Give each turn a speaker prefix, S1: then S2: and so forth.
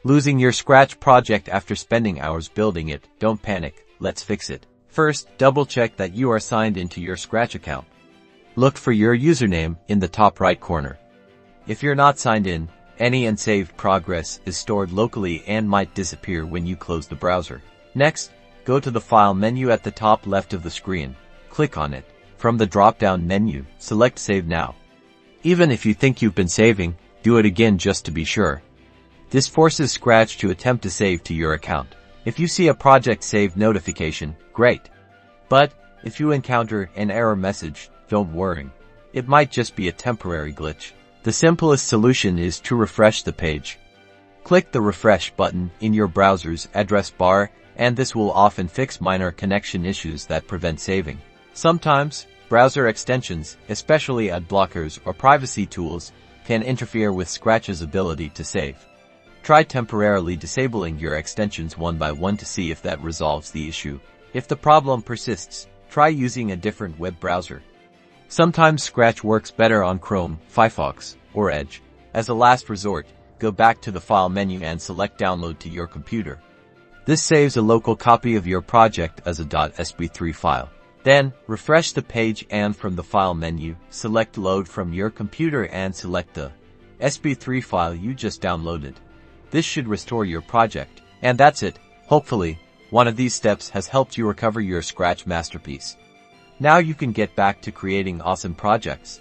S1: Losing your Scratch project after spending hours building it? Don't panic, let's fix it. First, double-check that you are signed into your Scratch account. Look for your username in the top right corner. If you're not signed in, any unsaved progress is stored locally and might disappear when you close the browser. Next, go to the File menu at the top left of the screen. Click on it. From the drop-down menu, select Save Now. Even if you think you've been saving, do it again just to be sure. This forces Scratch to attempt to save to your account. If you see a project saved notification, great. But, if you encounter an error message, don't worry. It might just be a temporary glitch. The simplest solution is to refresh the page. Click the refresh button in your browser's address bar, and this will often fix minor connection issues that prevent saving. Sometimes, browser extensions, especially ad blockers or privacy tools, can interfere with Scratch's ability to save. Try temporarily disabling your extensions one by one to see if that resolves the issue. If the problem persists, try using a different web browser. Sometimes Scratch works better on Chrome, Firefox, or Edge. As a last resort, go back to the File menu and select Download to your computer. This saves a local copy of your project as a .sb3 file. Then, refresh the page and from the File menu, select Load from your computer and select the sb3 file you just downloaded. This should restore your project. And that's it. Hopefully, one of these steps has helped you recover your Scratch masterpiece. Now you can get back to creating awesome projects.